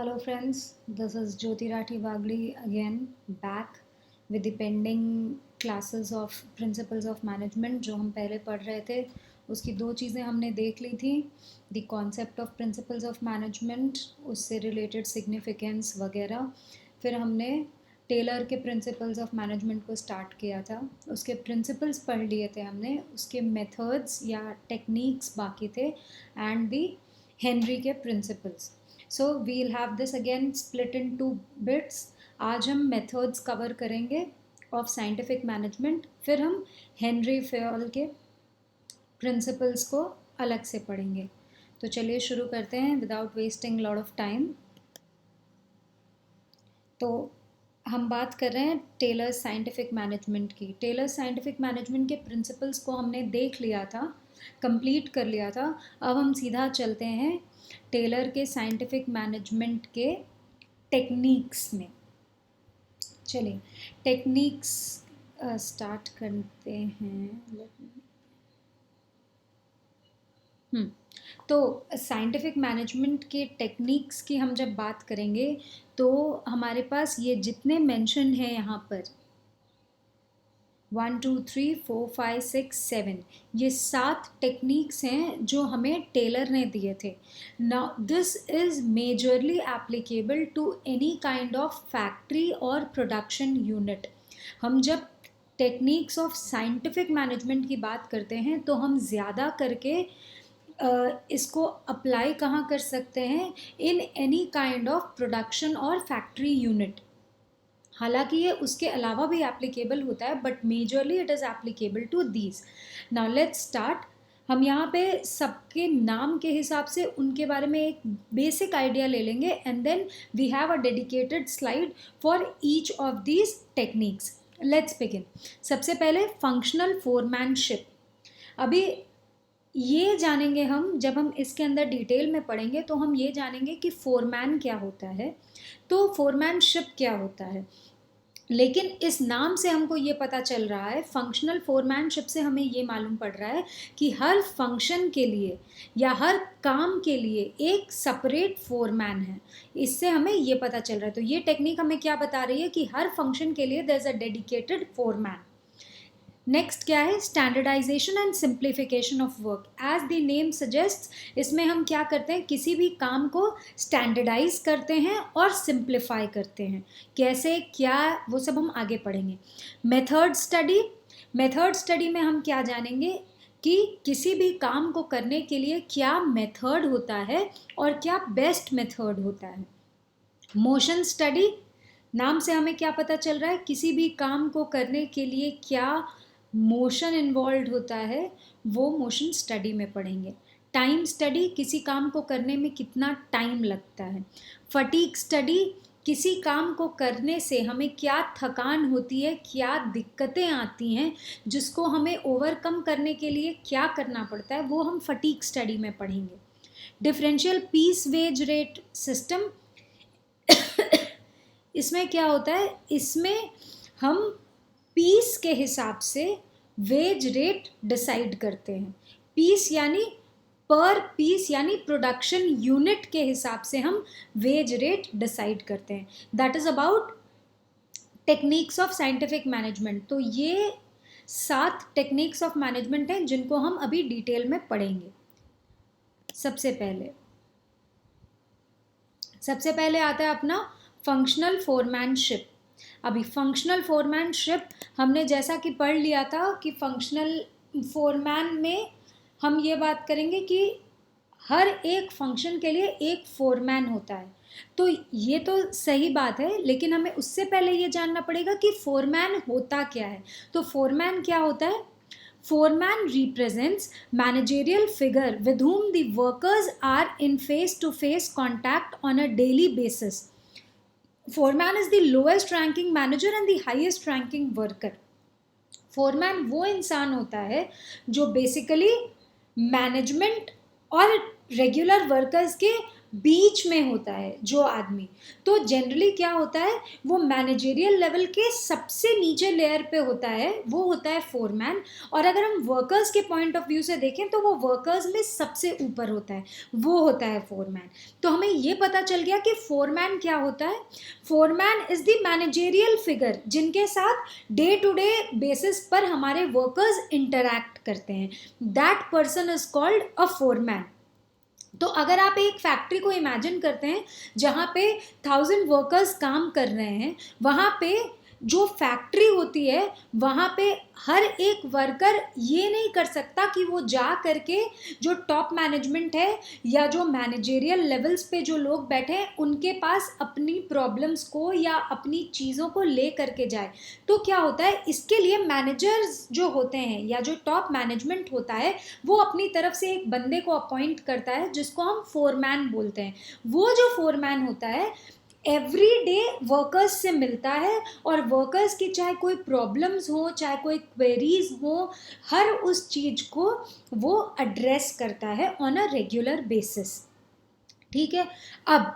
Hello friends, this is Jyoti Rathi Bagli again back with the pending classes of Principles of Management जो हम पहले पढ़ रहे थे उसकी दो चीज़ें हमने देख ली थी the concept of Principles of Management उससे related significance वगैरह फिर हमने टेलर के प्रिंसिपल्स ऑफ मैनेजमेंट को स्टार्ट किया था उसके प्रिंसिपल्स पढ़ लिए थे हमने उसके मेथड्स या टेक्निक्स बाकी थे एंड दी हेनरी के principles so we'll have this again split into bits आज हम मेथड्स कवर करेंगे ऑफ साइंटिफिक मैनेजमेंट फिर हम हेनरी फेयल के प्रिंसिपल्स को अलग से पढ़ेंगे तो चलिए शुरू करते हैं without wasting lot of time तो हम बात कर रहे हैं टेलर साइंटिफिक मैनेजमेंट की टेलर साइंटिफिक मैनेजमेंट के प्रिंसिपल्स को हमने देख लिया था कंप्लीट कर लिया था अब हम सीधा चलते हैं टेलर के साइंटिफिक मैनेजमेंट के टेक्निक्स में चलिए टेक्निक्स स्टार्ट करते हैं तो साइंटिफिक मैनेजमेंट के टेक्निक्स की हम जब बात करेंगे तो हमारे पास ये जितने मेंशन हैं यहाँ पर 1 2 3 4 5 6 7 ये 7 टेक्निक्स हैं जो हमें टेलर ने दिए थे now this is majorly applicable to any kind of factory और प्रोडक्शन यूनिट हम जब टेक्निक्स ऑफ साइंटिफिक मैनेजमेंट की बात करते हैं तो हम ज़्यादा करके इसको अप्लाई कहाँ कर सकते हैं in any kind of production और फैक्ट्री यूनिट हालांकि ये उसके अलावा भी एप्लीकेबल होता है but majorly it is applicable to these now let's start हम यहाँ पे सबके नाम के हिसाब से उनके बारे में एक बेसिक आइडिया ले लेंगे and then we have a dedicated slide for each of these techniques let's begin सबसे पहले फंक्शनल फोरमैनशिप अभी ये जानेंगे हम जब हम इसके अंदर डिटेल में पढ़ेंगे तो हम ये जानेंगे कि फोरमैन क्या होता है तो फोरमैनशिप क्या होता है लेकिन इस नाम से हमको ये पता चल रहा है फंक्शनल फोरमैनशिप से हमें ये मालूम पड़ रहा है कि हर फंक्शन के लिए या हर काम के लिए एक सेपरेट फोरमैन है इससे हमें ये पता चल रहा है तो ये टेक्निक हमें क्या बता रही है कि हर फंक्शन के लिए there is a dedicated foreman next क्या है standardisation and simplification of work as the name suggest इसमें हम क्या करते हैं किसी भी काम को स्टैंडर्डाइज करते हैं और सिंप्लीफाई करते हैं कैसे क्या वो सब हम आगे पढ़ेंगे मेथड स्टडी में हम क्या जानेंगे कि किसी भी काम को करने के लिए क्या मेथड होता है और क्या बेस्ट मेथड होता है मोशन स्टडी नाम से हमें क्या पता चल रहा है किसी भी काम को करने के लिए क्या मोशन इन्वॉल्व होता है वो मोशन स्टडी में पढ़ेंगे टाइम स्टडी किसी काम को करने में कितना टाइम लगता है फटीग स्टडी किसी काम को करने से हमें क्या थकान होती है क्या दिक्कतें आती हैं जिसको हमें ओवरकम करने के लिए क्या करना पड़ता है वो हम फटीग स्टडी में पढ़ेंगे differential piece wage rate system इसमें क्या होता है इसमें हम पीस के हिसाब से वेज रेट डिसाइड करते हैं पीस यानी पर पीस यानी प्रोडक्शन यूनिट के हिसाब से हम वेज रेट डिसाइड करते हैं that is about techniques of scientific management तो ये 7 टेक्निक्स ऑफ मैनेजमेंट हैं जिनको हम अभी डिटेल में पढ़ेंगे सबसे पहले आता है अपना फंक्शनल फोरमैनशिप अभी फंक्शनल फोरमैनशिप हमने जैसा कि पढ़ लिया था कि फंक्शनल फोरमैन में हम ये बात करेंगे कि हर एक फंक्शन के लिए एक फोरमैन होता है तो ये तो सही बात है लेकिन हमें उससे पहले ये जानना पड़ेगा कि फोरमैन होता क्या है तो फोरमैन क्या होता है Foreman represents managerial figure with whom the workers are in face-to-face contact on a daily basis. Foreman is the lowest ranking manager and the highest ranking worker. Foreman वो इंसान होता है जो बेसिकली मैनेजमेंट और regular workers के बीच में होता है जो आदमी, तो जनरली क्या होता है, वो मैनेजरियल लेवल के सबसे नीचे लेयर पे होता है, वो होता है फोरमैन। और अगर हम वर्कर्स के पॉइंट ऑफ व्यू से देखें तो वो वर्कर्स में सबसे ऊपर होता है, वो होता है फोरमैन। तो हमें ये पता चल गया कि फोरमैन क्या होता है। Foreman is the managerial figure जिनके साथ डे टू डे बेसिस पर हमारे वर्कर्स इंटरैक्ट करते हैं, that person is called a foreman. तो अगर आप एक फैक्ट्री को इमेजिन करते हैं जहाँ पे 1000 वर्कर्स काम कर रहे हैं, वहाँ पे जो फैक्ट्री होती है वहाँ पे हर एक वर्कर ये नहीं कर सकता कि वो जा करके जो टॉप मैनेजमेंट है या जो मैनेजेरियल लेवल्स पे जो लोग बैठे हैं उनके पास अपनी प्रॉब्लम्स को या अपनी चीज़ों को ले करके जाए। तो क्या होता है, इसके लिए मैनेजर्स जो होते हैं या जो टॉप मैनेजमेंट होता है वो अपनी तरफ से एक बंदे को अपॉइंट करता है जिसको हम फोरमैन बोलते हैं। वो जो फोरमैन होता है एवरी डे वर्कर्स से मिलता है और वर्कर्स की चाहे कोई प्रॉब्लम्स हो चाहे कोई क्वेरीज हो, हर उस चीज़ को वो एड्रेस करता है ऑन अ रेगुलर बेसिस। ठीक है, अब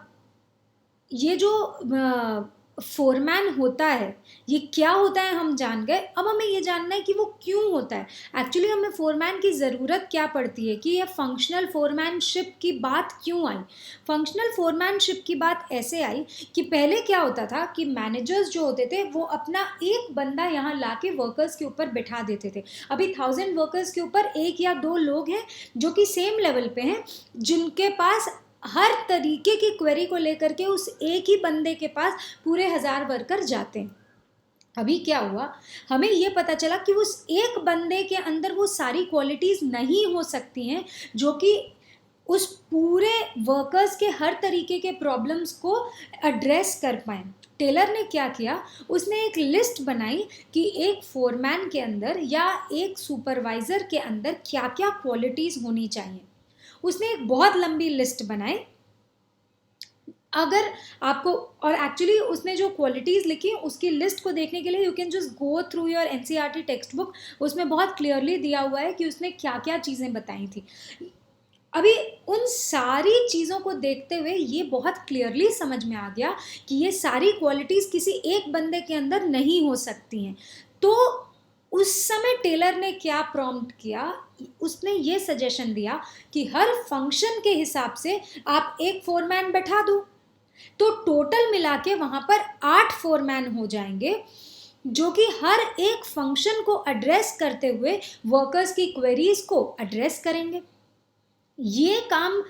ये जो फोरमैन होता है ये क्या होता है हम जान गए। अब हमें ये जानना है कि वो क्यों होता है। एक्चुअली हमें फोरमैन की ज़रूरत क्या पड़ती है, कि ये फंक्शनल फोरमैनशिप की बात क्यों आई। फंक्शनल फोरमैनशिप की बात ऐसे आई कि पहले क्या होता था कि मैनेजर्स जो होते थे वो अपना एक बंदा यहाँ ला के वर्कर्स के ऊपर बिठा देते थे। अभी 1000 वर्कर्स के ऊपर 1 या 2 लोग हैं जो कि सेम लेवल पे हैं, जिनके पास हर तरीके की क्वेरी को लेकर के उस एक ही बंदे के पास पूरे 1000 वर्कर जाते हैं। अभी क्या हुआ, हमें ये पता चला कि उस एक बंदे के अंदर वो सारी क्वालिटीज़ नहीं हो सकती हैं जो कि उस पूरे वर्कर्स के हर तरीके के प्रॉब्लम्स को एड्रेस कर पाएँ। टेलर ने क्या किया, उसने एक लिस्ट बनाई कि एक फोरमैन के अंदर या एक सुपरवाइज़र के अंदर क्या क्या क्वालिटीज़ होनी चाहिए। उसने एक बहुत लंबी लिस्ट बनाई। अगर आपको, और एक्चुअली उसने जो क्वालिटीज़ लिखी उसकी लिस्ट को देखने के लिए you can just go through your NCERT text book, उसमें बहुत क्लियरली दिया हुआ है कि उसने क्या क्या चीज़ें बताई थी। अभी उन सारी चीज़ों को देखते हुए ये बहुत क्लियरली समझ में आ गया कि ये सारी क्वालिटीज़ किसी एक बंदे के अंदर नहीं हो सकती हैं। तो उस समय टेलर ने क्या प्रॉम्प्ट किया, उसने ये सजेशन दिया कि हर फंक्शन के हिसाब से आप एक फोरमैन बैठा दो, तो टोटल मिला के वहाँ पर 8 फोरमैन हो जाएंगे जो कि हर एक फंक्शन को एड्रेस करते हुए वर्कर्स की क्वेरीज को एड्रेस करेंगे। ये काम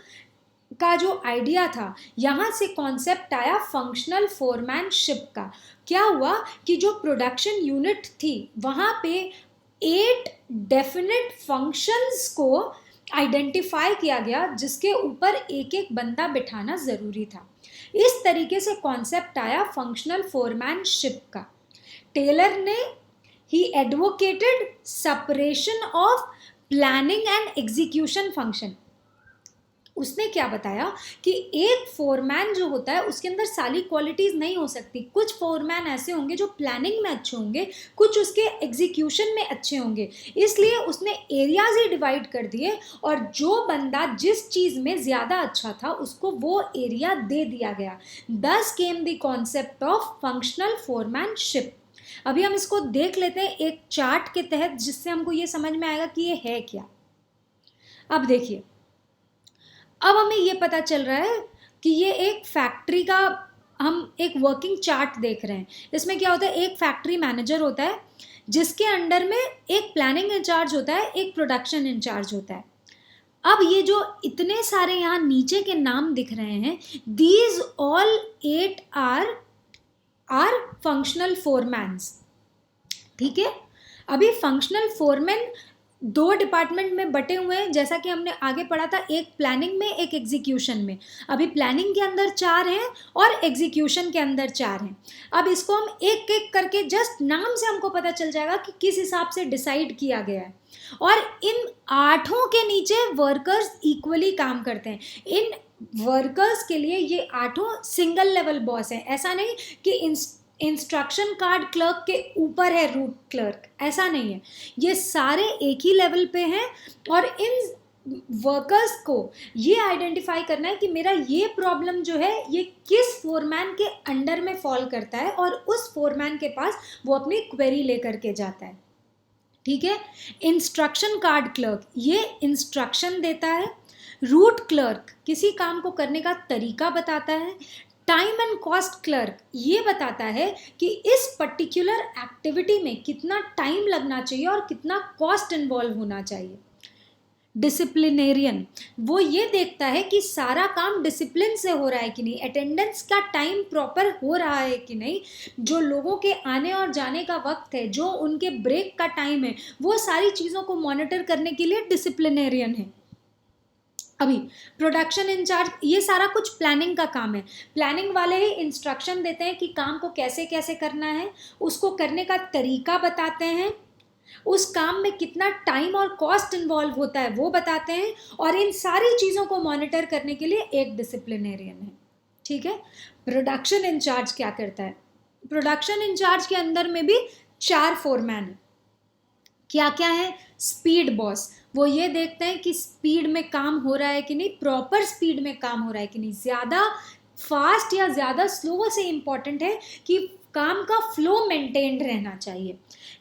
का जो आइडिया था, यहाँ से कॉन्सेप्ट आया फंक्शनल फोरमैनशिप का। क्या हुआ कि जो प्रोडक्शन यूनिट थी वहाँ पे 8 डेफिनेट फंक्शंस को आइडेंटिफाई किया गया जिसके ऊपर एक एक बंदा बिठाना ज़रूरी था। इस तरीके से कॉन्सेप्ट आया फंक्शनल फोरमैनशिप का। टेलर ने ही advocated separation of planning and execution function. उसने क्या बताया कि एक फोरमैन जो होता है उसके अंदर सारी क्वालिटीज़ नहीं हो सकती। कुछ फोरमैन ऐसे होंगे जो प्लानिंग में अच्छे होंगे, कुछ उसके एग्जीक्यूशन में अच्छे होंगे, इसलिए उसने एरियाज ही डिवाइड कर दिए और जो बंदा जिस चीज़ में ज़्यादा अच्छा था उसको वो एरिया दे दिया गया। दस came the concept of functional foremanship. अभी हम इसको देख लेते हैं एक चार्ट के तहत जिससे हमको ये समझ में आएगा कि ये है क्या। अब देखिए, अब हमें ये पता चल रहा है कि ये एक फैक्ट्री का हम एक वर्किंग चार्ट देख रहे हैं। इसमें क्या होता है, एक फैक्ट्री मैनेजर होता है जिसके अंडर में एक प्लानिंग इंचार्ज होता है, एक प्रोडक्शन इंचार्ज होता है। अब ये जो इतने सारे यहाँ नीचे के नाम दिख रहे हैं, दीज ऑल 8 आर फंक्शनल फोरमैन्स। ठीक है, अभी फंक्शनल फोरमैन 2 डिपार्टमेंट में बटे हुए हैं, जैसा कि हमने आगे पढ़ा था, एक प्लानिंग में एक एग्जीक्यूशन में। अभी प्लानिंग के अंदर 4 हैं और एग्जीक्यूशन के अंदर 4 हैं। अब इसको हम एक एक करके जस्ट नाम से हमको पता चल जाएगा कि किस हिसाब से डिसाइड किया गया है। और इन 8 के नीचे वर्कर्स इक्वली काम करते हैं। इन वर्कर्स के लिए ये 8 सिंगल लेवल बॉस हैं। ऐसा नहीं कि इंस्ट्रक्शन कार्ड क्लर्क के ऊपर है रूट क्लर्क, ऐसा नहीं है। ये सारे एक ही लेवल पे हैं और इन वर्कर्स को ये आइडेंटिफाई करना है कि मेरा ये प्रॉब्लम जो है ये किस फोरमैन के अंडर में फॉल करता है, और उस फोरमैन के पास वो अपनी क्वेरी लेकर के जाता है। ठीक है। इंस्ट्रक्शन कार्ड क्लर्क ये इंस्ट्रक्शन देता है। रूट क्लर्क किसी काम को करने का तरीका बताता है। टाइम एंड कॉस्ट क्लर्क ये बताता है कि इस पर्टिकुलर एक्टिविटी में कितना टाइम लगना चाहिए और कितना कॉस्ट इन्वॉल्व होना चाहिए। डिसिप्लिनेरियन वो ये देखता है कि सारा काम डिसिप्लिन से हो रहा है कि नहीं, अटेंडेंस का टाइम प्रॉपर हो रहा है कि नहीं, जो लोगों के आने और जाने का वक्त है, जो उनके ब्रेक का टाइम है, वो सारी चीज़ों को मॉनिटर करने के लिए डिसिप्लिनेरियन है। अभी प्रोडक्शन इंचार्ज ये सारा कुछ प्लानिंग का काम है। प्लानिंग वाले ही इंस्ट्रक्शन देते हैं कि काम को कैसे कैसे करना है, उसको करने का तरीका बताते हैं, उस काम में कितना टाइम और कॉस्ट इन्वॉल्व होता है वो बताते हैं, और इन सारी चीज़ों को मॉनिटर करने के लिए एक डिसिप्लिनेरियन है। ठीक है। प्रोडक्शन इंचार्ज क्या करता है? प्रोडक्शन इंचार्ज के अंदर में भी 4 फोरमैन है। क्या क्या है? स्पीड बॉस वो ये देखते हैं कि स्पीड में काम हो रहा है कि नहीं, प्रॉपर स्पीड में काम हो रहा है कि नहीं, ज़्यादा फास्ट या ज़्यादा स्लो से इम्पॉर्टेंट है कि काम का फ्लो मेंटेन्ड रहना चाहिए।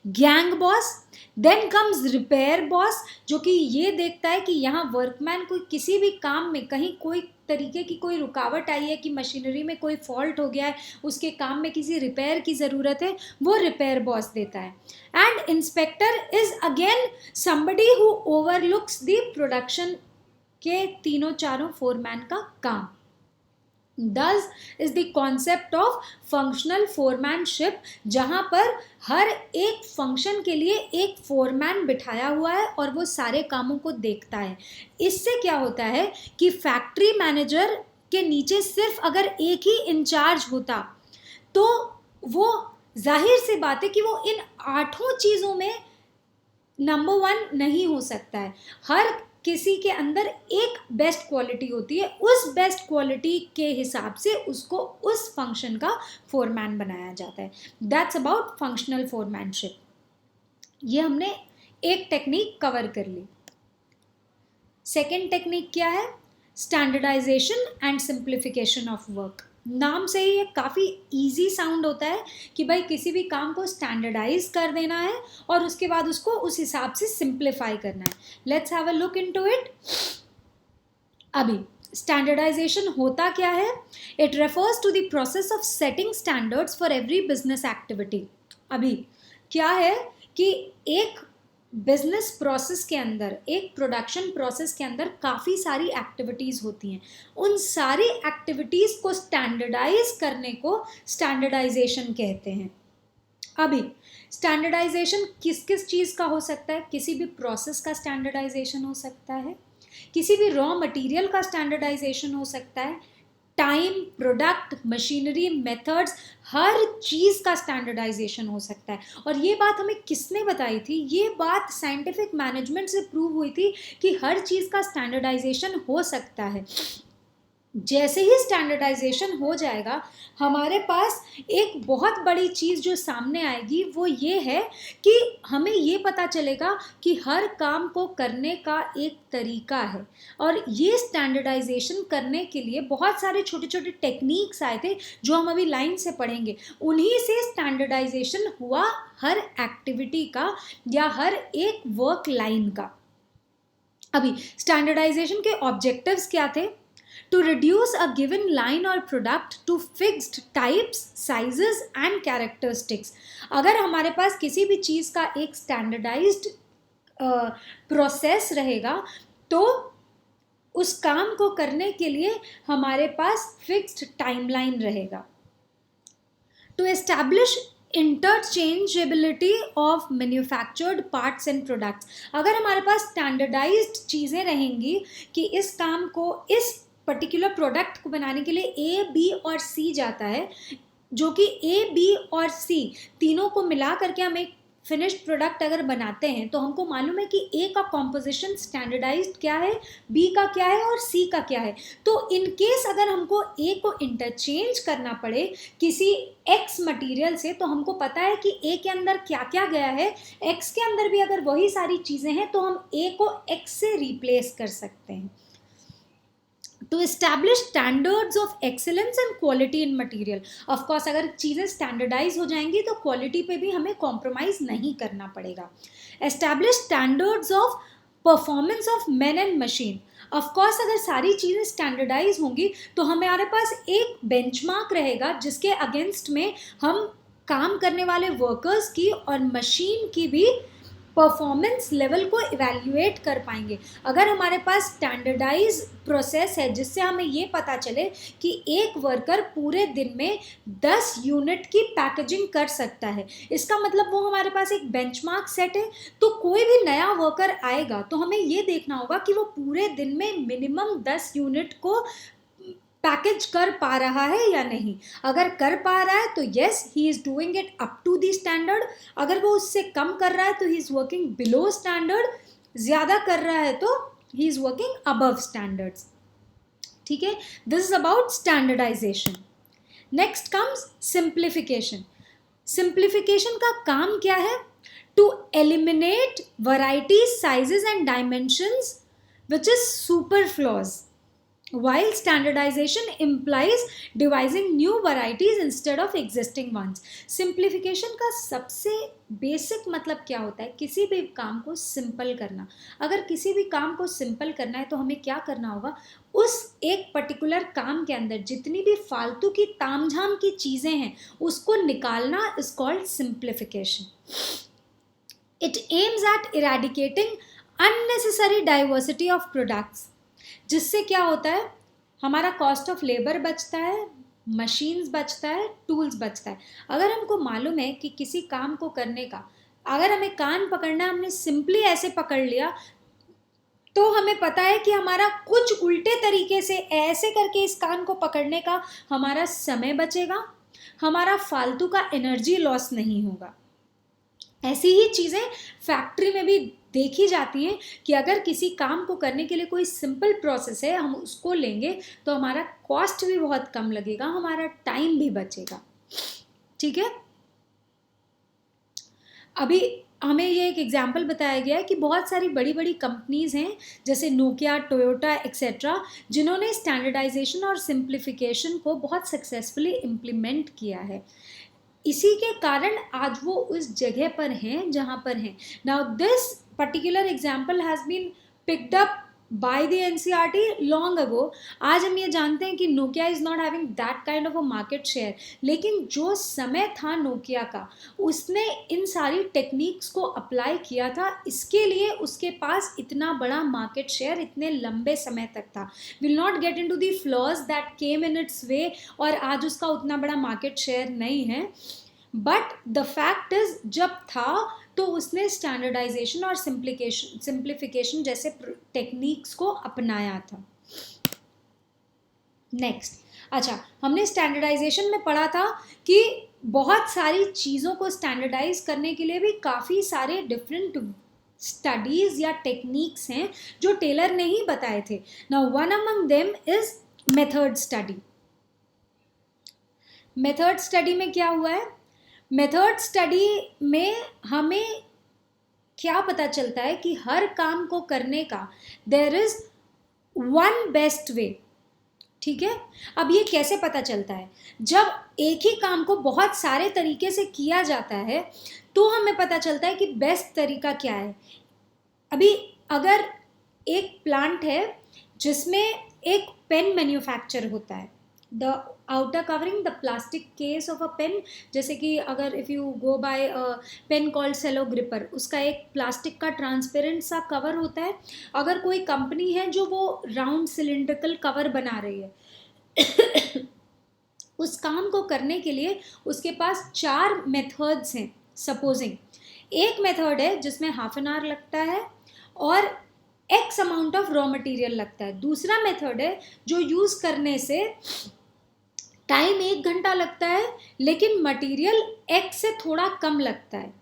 Gang boss, then comes repair boss जो कि ये देखता है कि यहाँ वर्कमैन को किसी भी काम में कहीं कोई तरीके की कोई रुकावट आई है, कि मशीनरी में कोई फॉल्ट हो गया है, उसके काम में किसी रिपेयर की ज़रूरत है, वो रिपेयर बॉस देता है। And inspector is again somebody who overlooks the production के तीनों चारों फोरमैन का काम। Thus is the concept of functional foremanship, जहाँ पर हर एक फंक्शन के लिए एक फोरमैन बिठाया हुआ है और वो सारे कामों को देखता है। इससे क्या होता है कि फैक्ट्री मैनेजर के नीचे सिर्फ अगर एक ही इंचार्ज होता तो वो जाहिर सी बात है कि वो इन 8 चीज़ों में नंबर 1 नहीं हो सकता है। हर किसी के अंदर एक बेस्ट क्वालिटी होती है, उस बेस्ट क्वालिटी के हिसाब से उसको उस फंक्शन का फोरमैन बनाया जाता है। That's about functional foremanship. ये हमने एक टेक्निक कवर कर ली। सेकेंड टेक्निक क्या है? Standardisation and simplification of work. नाम से ही ये काफ़ी इजी साउंड होता है कि भाई किसी भी काम को स्टैंडर्डाइज कर देना है और उसके बाद उसको उस हिसाब से सिंप्लीफाई करना है। Let's have a look into it. अभी स्टैंडर्डाइजेशन होता क्या है? It refers to the process of setting standards for every business activity. अभी क्या है कि एक बिजनेस प्रोसेस के अंदर, एक प्रोडक्शन प्रोसेस के अंदर काफ़ी सारी एक्टिविटीज़ होती हैं। उन सारी एक्टिविटीज़ को स्टैंडर्डाइज करने को स्टैंडर्डाइजेशन कहते हैं। अभी स्टैंडर्डाइजेशन किस किस चीज़ का हो सकता है? किसी भी प्रोसेस का स्टैंडर्डाइजेशन हो सकता है, किसी भी रॉ मटेरियल का स्टैंडर्डाइजेशन हो सकता है, टाइम, प्रोडक्ट, मशीनरी, मेथड्स, हर चीज़ का स्टैंडर्डाइजेशन हो सकता है। और ये बात हमें किसने बताई थी? ये बात साइंटिफिक मैनेजमेंट से प्रूव हुई थी कि हर चीज़ का स्टैंडर्डाइजेशन हो सकता है। जैसे ही स्टैंडर्डाइजेशन हो जाएगा, हमारे पास एक बहुत बड़ी चीज़ जो सामने आएगी वो ये है कि हमें ये पता चलेगा कि हर काम को करने का एक तरीका है। और ये स्टैंडर्डाइजेशन करने के लिए बहुत सारे छोटे छोटे टेक्निक्स आए थे जो हम अभी लाइन से पढ़ेंगे। उन्हीं से स्टैंडर्डाइजेशन हुआ हर एक्टिविटी का या हर एक वर्क लाइन का। अभी स्टैंडर्डाइजेशन के ऑब्जेक्टिव्स क्या थे? To reduce a given line or product to fixed types, sizes and characteristics। अगर हमारे पास किसी भी चीज़ का एक स्टैंडर्डाइज्ड प्रोसेस रहेगा तो उस काम को करने के लिए हमारे पास फिक्स्ड टाइमलाइन रहेगा। To establish interchangeability of manufactured parts and products. अगर हमारे पास स्टैंडर्डाइज्ड चीज़ें रहेंगी कि इस काम को, इस पर्टिकुलर प्रोडक्ट को बनाने के लिए ए, बी और सी जाता है, जो कि ए, बी और सी तीनों को मिला करके हम एक फिनिश्ड प्रोडक्ट अगर बनाते हैं तो हमको मालूम है कि ए का कॉम्पोजिशन स्टैंडर्डाइज्ड क्या है, बी का क्या है और सी का क्या है। तो इन केस अगर हमको ए को इंटरचेंज करना पड़े किसी एक्स मटेरियल से, तो हमको पता है कि ए के अंदर क्या क्या गया है, एक्स के अंदर भी अगर वही सारी चीज़ें हैं तो हम ए को एक्स से रिप्लेस कर सकते हैं। To establish standards of excellence and quality in material. Of course अगर चीज़ें स्टैंडर्डाइज हो जाएंगी तो क्वालिटी पे भी हमें कॉम्प्रोमाइज नहीं करना पड़ेगा। Establish standards of performance of men and machine. Of course अगर सारी चीज़ें स्टैंडर्डाइज होंगी तो हमारे पास एक बेंचमार्क रहेगा जिसके अगेंस्ट में हम काम करने वाले वर्कर्स की और मशीन की भी परफॉर्मेंस लेवल को इवैल्यूएट कर पाएंगे। अगर हमारे पास स्टैंडर्डाइज प्रोसेस है जिससे हमें ये पता चले कि एक वर्कर पूरे दिन में 10 यूनिट की पैकेजिंग कर सकता है, इसका मतलब वो हमारे पास एक बेंचमार्क सेट है। तो कोई भी नया वर्कर आएगा तो हमें ये देखना होगा कि वो पूरे दिन में मिनिमम 10 यूनिट को पैकेज कर पा रहा है या नहीं। अगर कर पा रहा है तो yes he is doing it up to the standard, अगर वो उससे कम कर रहा है तो he is working below standard, ज़्यादा कर रहा है तो he is working above standards. ठीक है, this is about standardisation. Next comes simplification. Simplification का काम क्या है? To eliminate varieties, sizes and dimensions which is superfluous, while standardization implies devising new varieties instead of existing ones. Simplification का सबसे basic मतलब क्या होता है? किसी भी काम को सिंपल करना। अगर किसी भी काम को सिंपल करना है तो हमें क्या करना होगा? उस एक पर्टिकुलर काम के अंदर जितनी भी फालतू की तामझाम की चीज़ें हैं उसको निकालना is called simplification. It aims at eradicating unnecessary diversity of products, जिससे क्या होता है? हमारा कॉस्ट ऑफ लेबर बचता है, मशीन्स बचता है, टूल्स बचता है। अगर हमको मालूम है कि किसी काम को करने का, अगर हमें कान पकड़ना, हमने सिंपली ऐसे पकड़ लिया तो हमें पता है कि हमारा कुछ उल्टे तरीके से ऐसे करके इस कान को पकड़ने का हमारा समय बचेगा, हमारा फालतू का एनर्जी लॉस नहीं होगा। ऐसी ही चीज़ें फैक्ट्री में भी देखी जाती हैं कि अगर किसी काम को करने के लिए कोई सिंपल प्रोसेस है, हम उसको लेंगे तो हमारा कॉस्ट भी बहुत कम लगेगा, हमारा टाइम भी बचेगा। ठीक है, अभी हमें ये एक एग्जाम्पल बताया गया है कि बहुत सारी बड़ी बड़ी कंपनीज़ हैं जैसे नोकिया, टोयोटा एक्सेट्रा, जिन्होंने स्टैंडर्डाइजेशन और सिंप्लीफिकेशन को बहुत सक्सेसफुली इम्प्लीमेंट किया है। इसी के कारण आज वो उस जगह पर हैं जहाँ पर हैं। Now this particular example has been picked up by the NCERT long ago. आज हम ये जानते हैं कि Nokia is not having that kind of a market share, लेकिन जो समय था नोकिया का, उसने इन सारी टेक्निक्स को अप्लाई किया था, इसके लिए उसके पास इतना बड़ा मार्केट शेयर इतने लंबे समय तक था। Will not get into the flaws that came in its way, और आज उसका उतना बड़ा मार्केट शेयर नहीं है। बट द फैक्ट इज जब था तो उसने स्टैंडर्डाइजेशन और सिंप्लीफिकेशन जैसे टेक्निक्स को अपनाया था। नेक्स्ट, अच्छा, हमने स्टैंडर्डाइजेशन में पढ़ा था कि बहुत सारी चीज़ों को स्टैंडर्डाइज करने के लिए भी काफ़ी सारे डिफरेंट स्टडीज़ या टेक्निक्स हैं जो टेलर ने ही बताए थे। Now one among them is method study. Method study में क्या हुआ है? मेथड स्टडी में हमें क्या पता चलता है कि हर काम को करने का there is one best way. ठीक है, अब ये कैसे पता चलता है? जब एक ही काम को बहुत सारे तरीके से किया जाता है तो हमें पता चलता है कि बेस्ट तरीका क्या है। अभी अगर एक प्लांट है जिसमें एक पेन मैन्युफैक्चर होता है, the outer covering the plastic case of a pen, जैसे कि अगर if you go buy pen called Cello Gripper, उसका एक प्लास्टिक का ट्रांसपेरेंट सा कवर होता है। अगर कोई कंपनी है जो वो राउंड सिलिंड्रिकल कवर बना रही है उस काम को करने के लिए उसके पास 4 मेथड्स हैं। सपोजिंग एक मेथड है जिसमें हाफ एन आवर लगता है और x amount of raw material लगता है। दूसरा मेथड है जो यूज़ करने से टाइम 1 घंटा लगता है लेकिन मटेरियल एक्स से थोड़ा कम लगता है।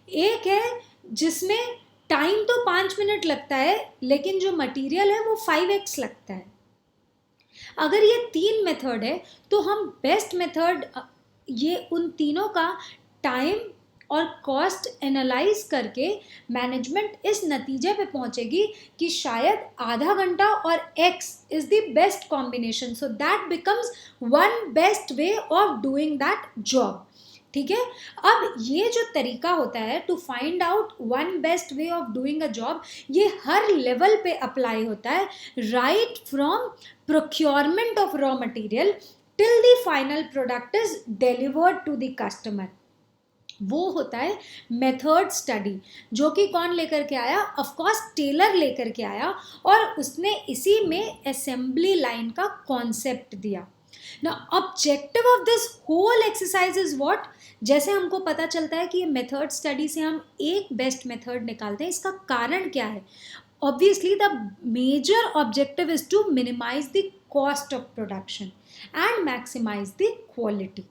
एक है जिसमें टाइम तो 5 मिनट लगता है लेकिन जो मटेरियल है वो 5x लगता है। अगर ये 3 मेथड है तो हम बेस्ट मेथड ये उन तीनों का टाइम और कॉस्ट एनालाइज करके मैनेजमेंट इस नतीजे पे पहुंचेगी कि शायद आधा घंटा और x is the best combination, so that becomes one best way of doing that job. ठीक है, अब ये जो तरीका होता है to find out one best way of doing a job, ये हर लेवल पे अप्लाई होता है, right from procurement of raw material till the final product is delivered to the customer. वो होता है मेथड स्टडी, जो कि कौन लेकर के आया? ऑफ कोर्स टेलर लेकर के आया, और उसने इसी में असेंबली लाइन का कॉन्सेप्ट दिया। Now, objective of this whole exercise is what? जैसे हमको पता चलता है कि ये मेथड स्टडी से हम एक बेस्ट मेथड निकालते हैं, इसका कारण क्या है? Obviously, the major objective is to minimize the cost of production and maximize the quality,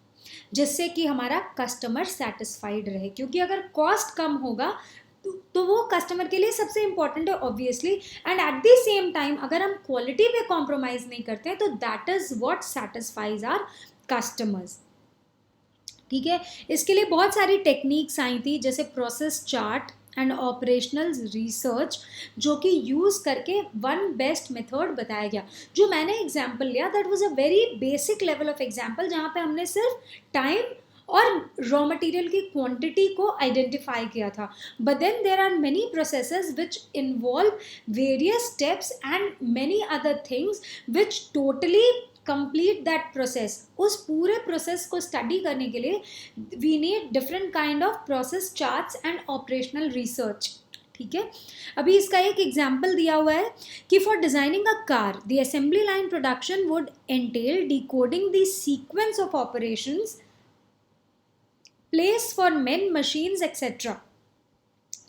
जिससे कि हमारा कस्टमर सेटिस्फाइड रहे, क्योंकि अगर कॉस्ट कम होगा तो वो कस्टमर के लिए सबसे इंपॉर्टेंट है obviously, and at the same time अगर हम क्वालिटी पे कॉम्प्रोमाइज नहीं करते हैं तो that is what satisfies our customers. ठीक है, इसके लिए बहुत सारी टेक्निक्स आई थी, जैसे process chart and operational research, जो कि यूज़ करके वन बेस्ट मेथड बताया गया। जो मैंने एग्जाम्पल लिया that was a very basic level of example, जहाँ पे हमने सिर्फ टाइम और रॉ मटेरियल की क्वांटिटी को आइडेंटिफाई किया था, but then there are many processes which involve various steps and many other things which totally complete that process. उस पूरे प्रोसेस को स्टडी करने के लिए we need different kind of process charts and operational research. ठीक है, अभी इसका एक एग्जाम्पल दिया हुआ है कि for designing a car the assembly line production would entail decoding the sequence of operations, place for main machines etcetera.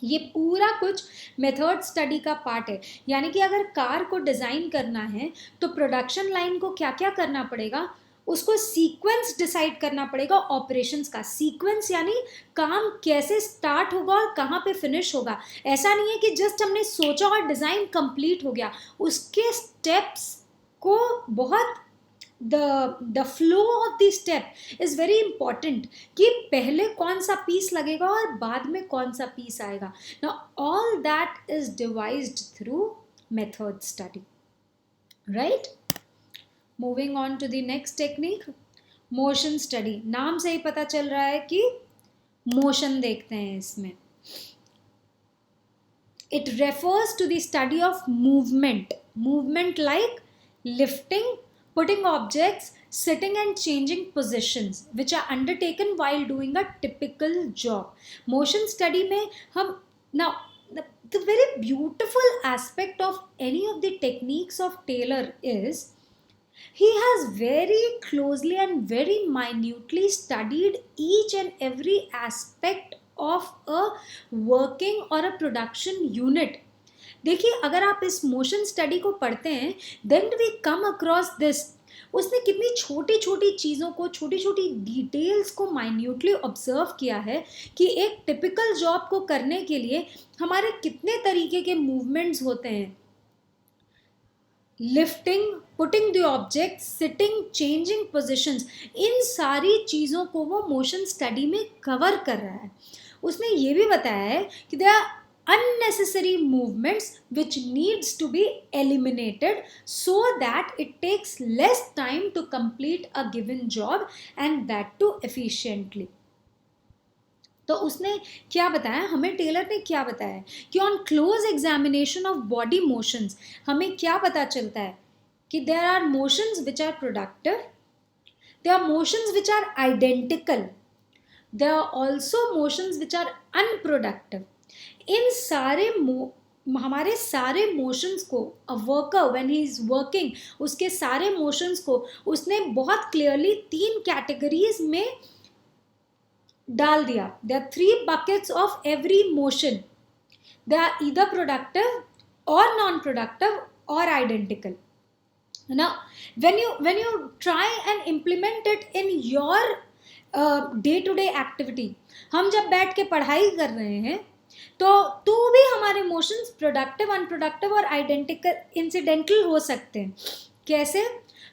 ये पूरा कुछ मेथड स्टडी का पार्ट है, यानी कि अगर कार को डिज़ाइन करना है तो प्रोडक्शन लाइन को क्या क्या करना पड़ेगा, उसको सीक्वेंस डिसाइड करना पड़ेगा। ऑपरेशंस का सीक्वेंस यानी काम कैसे स्टार्ट होगा और कहाँ पे फिनिश होगा। ऐसा नहीं है कि जस्ट हमने सोचा और डिज़ाइन कंप्लीट हो गया, उसके स्टेप्स को बहुत the flow of the step is very important, कि पहले कौन सा पीस लगेगा और बाद में कौन सा पीस आएगा। now all that is devised through method study, right? moving on to the next technique, motion study। नाम से ही पता चल रहा है कि मोशन देखते हैं इसमें। it refers to the study of movement like lifting, putting objects, sitting and changing positions, which are undertaken while doing a typical job. Motion study में हम now the very beautiful aspect of any of the techniques of Taylor is he has very closely and very minutely studied each and every aspect of a working or a production unit. देखिए, अगर आप इस motion study को पढ़ते हैं then we come across this. उसने कितनी छोटी छोटी चीज़ों को, छोटी छोटी डिटेल्स को माइन्यूटली ऑब्जर्व किया है कि एक टिपिकल जॉब को करने के लिए हमारे कितने तरीके के मूवमेंट्स होते हैं। Lifting, putting the object, sitting, changing positions, इन सारी चीज़ों को वो मोशन स्टडी में कवर कर रहा है। उसने ये भी बताया है कि they are unnecessary movements which needs to be eliminated so that it takes less time to complete a given job and that too efficiently। तो उसने क्या बताया, हमें टेलर ने क्या बताया कि on close examination of body motions हमें क्या पता चलता है कि there are motions which are productive, there are motions which are identical, there are also motions which are unproductive. इन सारे हमारे सारे मोशंस को a worker when he is working, उसके सारे मोशंस को उसने बहुत क्लियरली 3 कैटेगरीज में डाल दिया। There are 3 buckets of every motion, they are either productive और नॉन प्रोडक्टिव और identical. Now when you try and implement it in your day to day activity, हम जब बैठ के पढ़ाई कर रहे हैं तो भी हमारे इमोशंस प्रोडक्टिव, अनप्रोडक्टिव और आइडेंटिकल इंसिडेंटल हो सकते हैं. कैसे?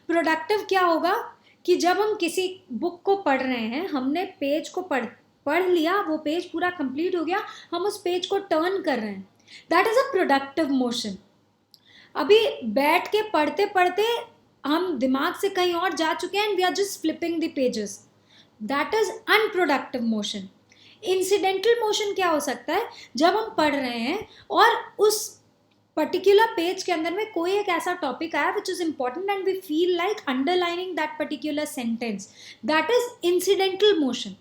प्रोडक्टिव क्या होगा कि जब हम किसी बुक को पढ़ रहे हैं, हमने पेज को पढ़ लिया, वो पेज पूरा कंप्लीट हो गया, हम उस पेज को टर्न कर रहे हैं, that is a productive motion. अभी बैठ के पढ़ते पढ़ते हम दिमाग से कहीं और जा चुके हैं and we are just flipping the pages, that is unproductive motion. Incidental motion क्या हो सकता है? जब हम पढ़ रहे हैं और उस पर्टिकुलर पेज के अंदर में कोई एक ऐसा टॉपिक आया which is important and we feel like underlining that particular sentence, that is incidental motion.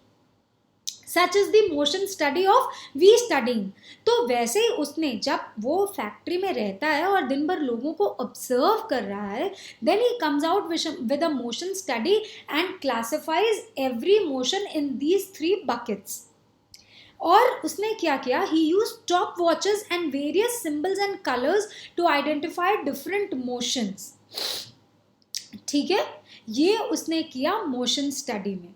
Such is the motion study of we studying. तो वैसे ही उसने जब वो फैक्ट्री में रहता है और दिन भर लोगों को ऑब्जर्व कर रहा है, then he comes out with a motion study and classifies every motion in these 3 buckets. और उसने क्या किया? He use stop watches and various symbols and colours to identify different motions. ठीक है, ये उसने किया मोशन स्टडी में.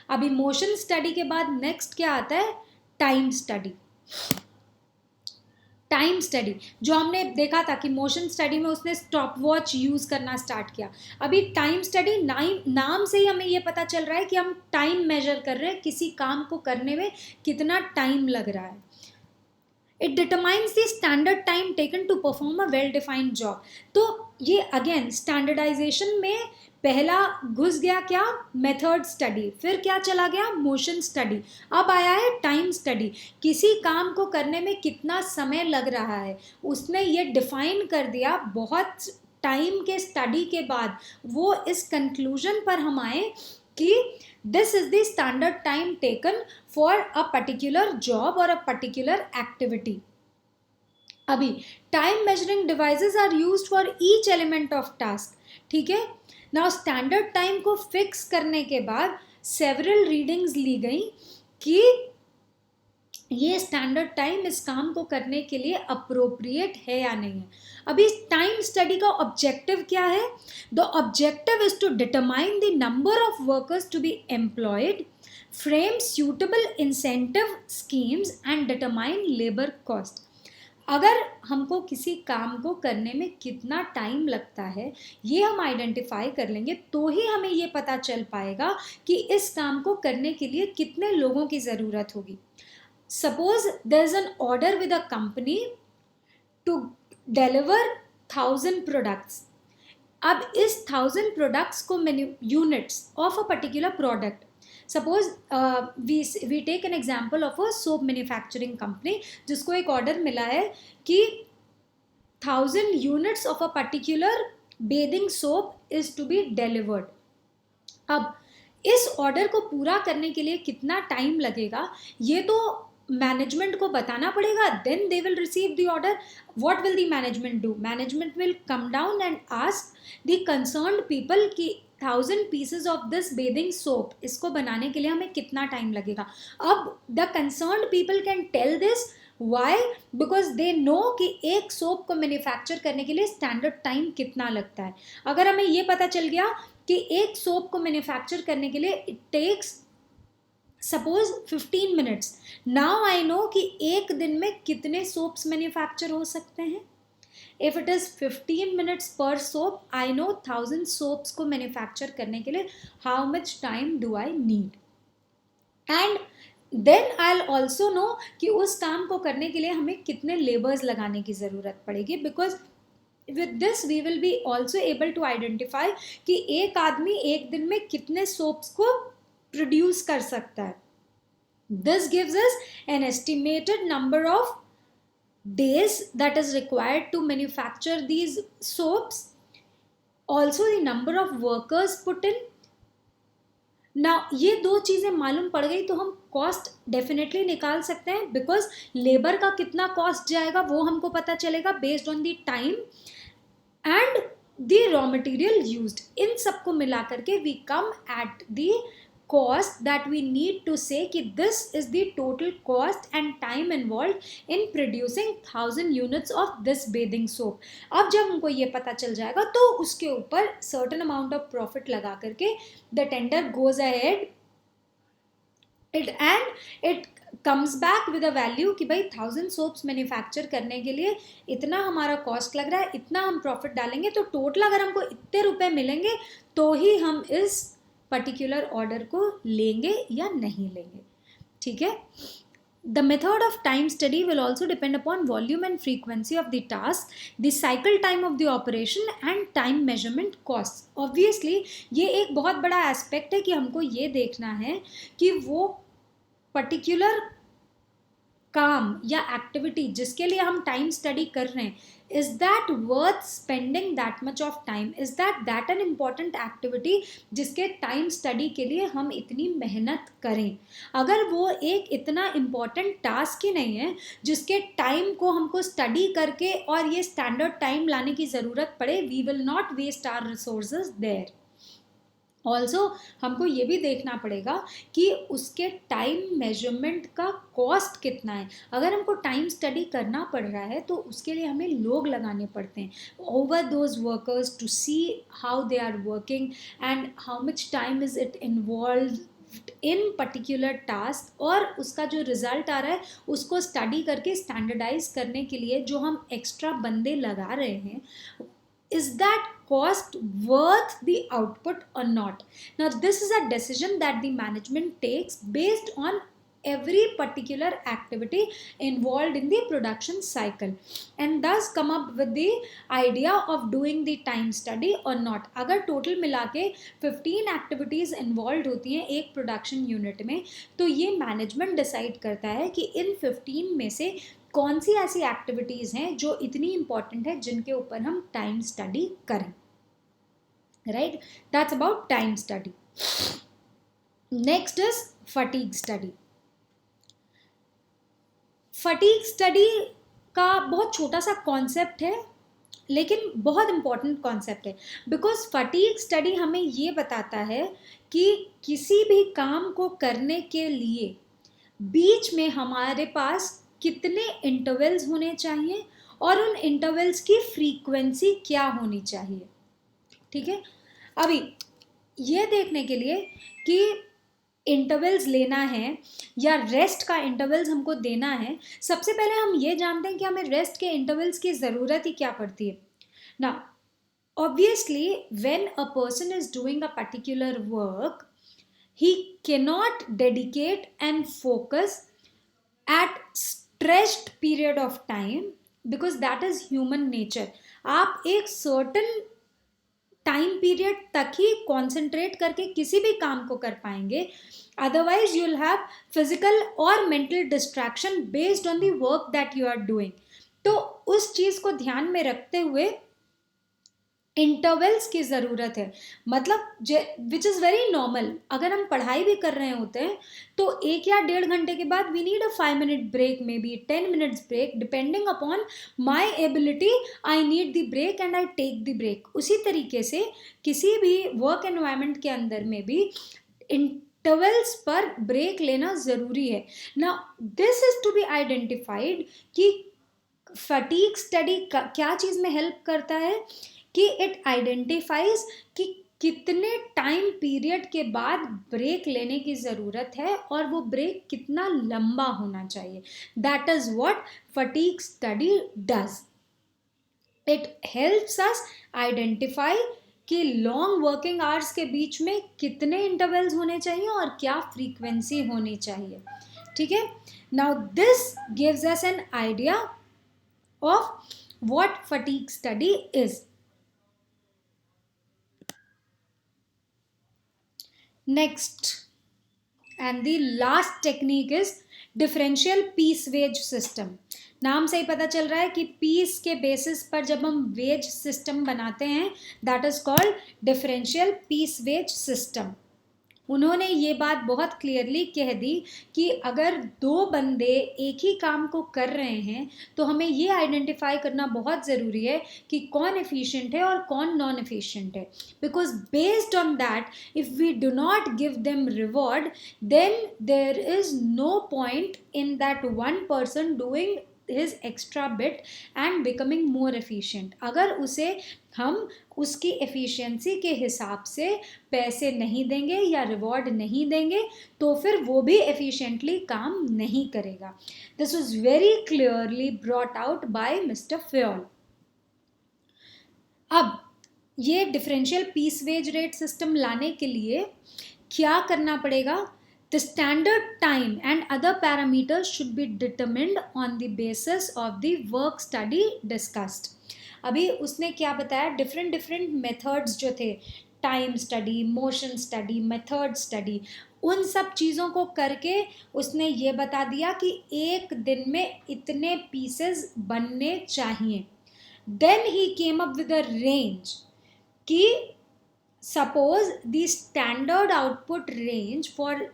अभी मोशन स्टडी के बाद नेक्स्ट क्या आता है? Time study. टाइम स्टडी जो हमने देखा था कि मोशन स्टडी में उसने स्टॉप वॉच यूज करना स्टार्ट किया. अभी टाइम स्टडी नाम से ही हमें ये पता चल रहा है कि हम टाइम मेजर कर रहे हैं, किसी काम को करने में कितना टाइम लग रहा है. It determines the standard time taken to perform a well defined job. तो ये अगेन स्टैंडर्डाइजेशन में पहला घुस गया क्या? Method study. फिर क्या चला गया? Motion study. अब आया है टाइम स्टडी. किसी काम को करने में कितना समय लग रहा है उसने ये डिफाइन कर दिया. बहुत टाइम के स्टडी के बाद वो इस कंक्लूजन पर हम आए कि this is the standard time taken for a particular job or a particular activity. अभी time measuring devices are used for each element of task. ठीक है, now standard time को fix करने के बाद several readings ली गई कि ये स्टैंडर्ड टाइम इस काम को करने के लिए अप्रोप्रिएट है या नहीं है. अभी टाइम स्टडी का ऑब्जेक्टिव क्या है? The objective is to determine the number of workers to be employed, frame suitable incentive schemes and determine labour cost. अगर हमको किसी काम को करने में कितना टाइम लगता है ये हम आइडेंटिफाई कर लेंगे तो ही हमें ये पता चल पाएगा कि इस काम को करने के लिए कितने लोगों की ज़रूरत होगी. Suppose there's an order with a company to deliver 1000 products. अब इस 1000 products को units of a particular product. Suppose we take an example of a soap manufacturing company जिसको एक order मिला है कि 1000 units of a particular bathing soap is to be delivered. अब इस ऑर्डर को पूरा करने के लिए कितना टाइम लगेगा ये तो मैनेजमेंट को बताना पड़ेगा. Then they will receive the order. What will the management do? Management will come down and ask the concerned people कि 1000 pieces of this bathing soap इसको बनाने के लिए हमें कितना टाइम लगेगा. अब the concerned people can tell this. Why? Because they know कि एक सोप को मैन्युफैक्चर करने के लिए स्टैंडर्ड टाइम कितना लगता है. अगर हमें ये पता चल गया कि एक सोप को मैन्युफैक्चर करने के लिए it takes suppose 15 minutes. Now I know कि एक दिन में कितने सोप्स मैन्युफैक्चर हो सकते हैं. If it is 15 minutes per soap, I know 1000 soaps को मैन्युफैक्चर करने के लिए how much time do I need. And then I will also know कि उस काम को करने के लिए हमें कितने लेबर्स लगाने की ज़रूरत पड़ेगी. Because with this we will be also able to identify कि एक आदमी एक दिन में कितने सोप्स को प्रोड्यूस कर सकता है. This gives us an estimated number of days that is required to manufacture these soaps. Also the number of workers put in. Now ये दो चीज़ें मालूम पड़ गई तो हम कॉस्ट डेफिनेटली निकाल सकते हैं. बिकॉज लेबर का कितना कॉस्ट जाएगा वो हमको पता चलेगा based on the time and the raw material used. इन सबको मिला करके we come at the cost that we need to say कि this is the total cost and time involved in producing 1000 units of this bathing soap. अब जब हमको ये पता चल जाएगा तो उसके ऊपर certain amount of profit लगा करके the tender goes ahead it comes back with a value कि भाई 1000 soaps मैन्युफैक्चर करने के लिए इतना हमारा कॉस्ट लग रहा है, इतना हम प्रॉफिट डालेंगे, तो टोटल अगर हमको इतने रुपए मिलेंगे तो ही हम इस पर्टिकुलर ऑर्डर को लेंगे या नहीं लेंगे. ठीक है. The method of time study will also depend upon volume and frequency of the task, the cycle time of the operation and time measurement costs. Obviously ये एक बहुत बड़ा एस्पेक्ट है कि हमको ये देखना है कि वो पर्टिकुलर काम या एक्टिविटी जिसके लिए हम टाइम स्टडी कर रहे हैं, is that worth spending that much of time, is that an important activity जिसके टाइम स्टडी के लिए हम इतनी मेहनत करें. अगर वो एक इतना इम्पॉर्टेंट टास्क ही नहीं है जिसके टाइम को हमको स्टडी करके और ये स्टैंडर्ड टाइम लाने की ज़रूरत पड़े, we will not waste our resources there. Also हमको ये भी देखना पड़ेगा कि उसके टाइम मेजरमेंट का कॉस्ट कितना है. अगर हमको टाइम स्टडी करना पड़ रहा है तो उसके लिए हमें लोग लगाने पड़ते हैं over those workers to see how they are working and how much time is it involve in particular task, और उसका जो रिजल्ट आ रहा है उसको स्टडी करके स्टैंडर्डाइज करने के लिए जो हम एक्स्ट्रा बंदे लगा रहे हैं, is that cost worth the output or not? Now this is a decision that the management takes based on every particular activity involved in the production cycle and thus come up with the idea of doing the time study or not. अगर total मिला के 15 activities involved होती हैं एक production unit में, तो ये management decide करता है कि इन 15 में से कौन सी ऐसी एक्टिविटीज़ हैं जो इतनी इंपॉर्टेंट है जिनके ऊपर हम टाइम स्टडी करें. Right, that's about time study. Next is fatigue study. Fatigue study का बहुत छोटा सा कॉन्सेप्ट है लेकिन बहुत इंपॉर्टेंट कॉन्सेप्ट है, बिकॉज फटीग स्टडी हमें ये बताता है कि किसी भी काम को करने के लिए बीच में हमारे पास कितने इंटरवल्स होने चाहिए और उन इंटरवल्स की फ्रीक्वेंसी क्या होनी चाहिए. ठीक है. अभी ये देखने के लिए कि इंटरवल्स लेना है या रेस्ट का इंटरवल्स हमको देना है, सबसे पहले हम ये जानते हैं कि हमें रेस्ट के इंटरवल्स की ज़रूरत ही क्या पड़ती है. ना obviously when a person is doing a particular work, he cannot dedicate and focus at stretched period of time because that is human nature. आप एक certain टाइम पीरियड तक ही कॉन्सेंट्रेट करके किसी भी काम को कर पाएंगे, otherwise you will have physical और mental distraction based on the work that you are doing. तो उस चीज़ को ध्यान में रखते हुए इंटरवल्स की ज़रूरत है. मतलब विच इज़ वेरी नॉर्मल. अगर हम पढ़ाई भी कर रहे होते हैं तो 1 या 1.5 घंटे के बाद we need a 5 minute break, may be 10 minutes break, depending upon my ability I need the break and I take the break. उसी तरीके से किसी भी वर्क एनवायरनमेंट के अंदर में भी इंटरवल्स पर ब्रेक लेना ज़रूरी है. Now this is to be identified कि फटीग स्टडी क्या चीज़ में हेल्प करता है कि इट आइडेंटिफाइज कि कितने टाइम पीरियड के बाद ब्रेक लेने की ज़रूरत है और वो ब्रेक कितना लंबा होना चाहिए. That is what fatigue study does. It helps us identify कि लॉन्ग वर्किंग आवर्स के बीच में कितने इंटरवल्स होने चाहिए और क्या फ्रीक्वेंसी होनी चाहिए. ठीक है. Now this gives us an idea of what fatigue study is. Next and the last technique is differential piece wage system. नाम से ही पता चल रहा है कि पीस के बेसिस पर जब हम वेज सिस्टम बनाते हैं, that is called differential piece wage system. उन्होंने ये बात बहुत क्लियरली कह दी कि अगर दो बंदे एक ही काम को कर रहे हैं तो हमें ये आइडेंटिफाई करना बहुत ज़रूरी है कि कौन एफिशिएंट है और कौन नॉन एफिशिएंट है, because based on that if we do not give them reward then there is no point in that one person doing his extra bit and becoming more efficient. अगर उसे हम उसकी efficiency के हिसाब से पैसे नहीं देंगे या रिवॉर्ड नहीं देंगे तो फिर वो भी एफिशिएंटली काम नहीं करेगा. This was very clearly brought out by mister Fayol. अब ये differential piece wage rate system लाने के लिए क्या करना पड़ेगा? The standard time and other parameters should be determined on the basis of the work study discussed. अभी उसने क्या बताया? डिफरेंट मेथड्स जो थे, time study, motion study, method study, उन सब चीज़ों को करके उसने ये बता दिया कि एक दिन में इतने पीसेस बनने चाहिए. Then he came up with a range कि suppose the standard output range for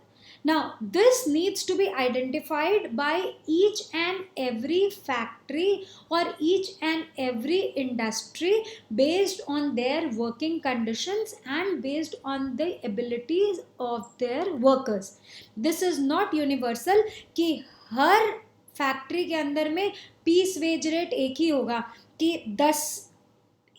Now, this needs to be identified by each and every factory or each and every industry based on their working conditions and based on the abilities of their workers. This is not universal कि हर factory के अंदर में piece wage rate एक ही होगा कि 10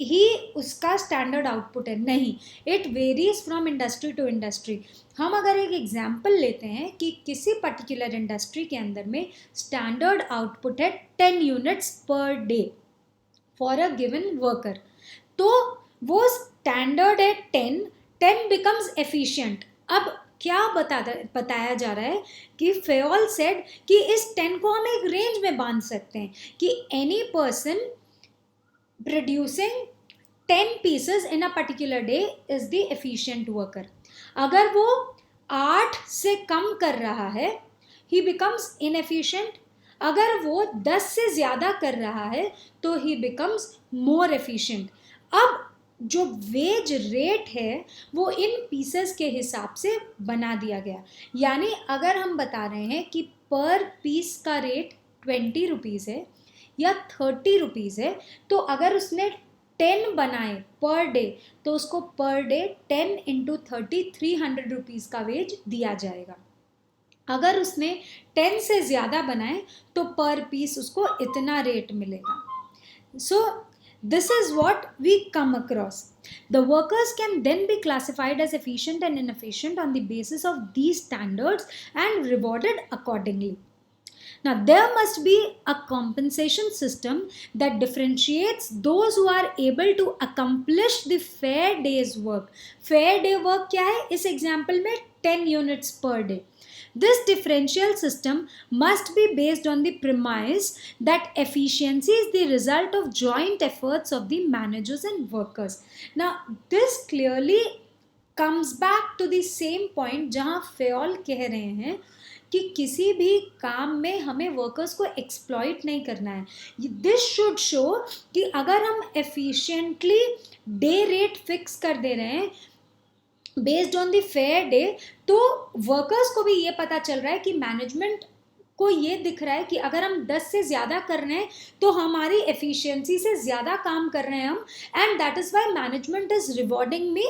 ही उसका standard output है. नहीं, it varies from industry to industry. हम अगर एक एग्जाम्पल लेते हैं कि किसी पर्टिकुलर इंडस्ट्री के अंदर में स्टैंडर्ड आउटपुट है 10 units per day for a given worker, तो वो स्टैंडर्ड है 10 बिकम्स एफिशिएंट. अब क्या बताया जा रहा है कि फेयोल सेड कि इस 10 को हम एक रेंज में बांध सकते हैं कि any person producing 10 pieces in a particular day is the efficient worker. अगर वो 8 से कम कर रहा है he becomes inefficient. अगर वो 10 से ज़्यादा कर रहा है तो he becomes more efficient. अब जो वेज रेट है वो इन पीसेस के हिसाब से बना दिया गया. यानी अगर हम बता रहे हैं कि पर पीस का रेट 20 रुपीज़ है या 30 रुपीज़ है, तो अगर उसने 10 बनाए पर डे तो उसको पर डे 10 इंटू 30 300 रुपीज़ का वेज दिया जाएगा. अगर उसने 10 से ज़्यादा बनाए तो पर पीस उसको इतना रेट मिलेगा. सो this is what we come across. The workers can then be classified as efficient and inefficient on the basis of these standards and rewarded accordingly. Now, there must be a compensation system that differentiates those who are able to accomplish the fair day's work. Fair day work क्या है? इस example में 10 units per day. This differential system must be based on the premise that efficiency is the result of joint efforts of the managers and workers. Now, this clearly comes back to the same point जहाँ Fayol कह रहे हैं कि किसी भी काम में हमें वर्कर्स को एक्सप्लॉइट नहीं करना है. दिस शुड शो कि अगर हम एफिशिएंटली डे रेट फिक्स कर दे रहे हैं based on the fair day, तो वर्कर्स को भी ये पता चल रहा है कि मैनेजमेंट को ये दिख रहा है कि अगर हम 10 से ज़्यादा कर रहे हैं तो हमारी एफिशिएंसी से ज़्यादा काम कर रहे हैं हम, and that is why management is rewarding me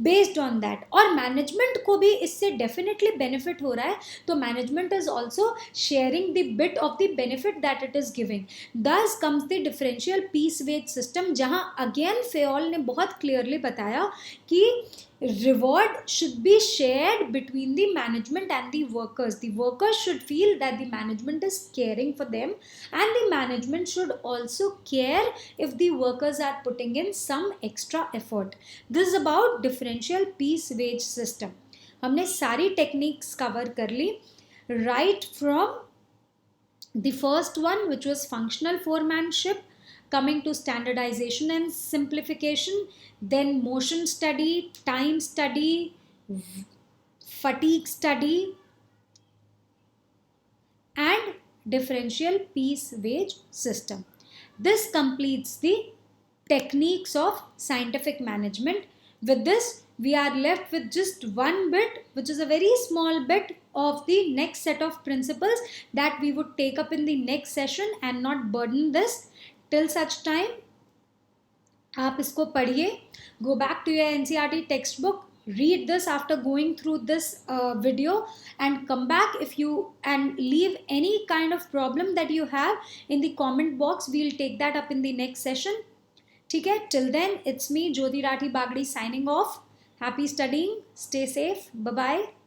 based on that. और मैनेजमेंट को भी इससे डेफिनेटली बेनिफिट हो रहा है, तो management is also sharing the bit of the benefit that it is giving. Thus comes the differential piece wage system, जहां again Fayol ने बहुत क्लियरली बताया कि reward should be shared between the management and the workers. The workers should feel that the management is caring for them, and the management should also care if the workers are putting in some extra effort. This is about differential piece wage system. हमने सारी techniques cover कर ली, right from the first one which was functional foremanship, coming to standardization and simplification, then motion study, time study, fatigue study, and differential piece wage system. This completes the techniques of scientific management. With this, we are left with just one bit, which is a very small bit of the next set of principles that we would take up in the next session and not burden this. Till such time, आप इसको पढ़िए, go back to your NCERT textbook, read this after going through this video, and come back if you and leave any kind of problem that you have in the comment box. We'll take that up in the next session. ठीक है, till then it's me Jyoti Rathi Bagdi signing off. Happy studying, stay safe, bye bye.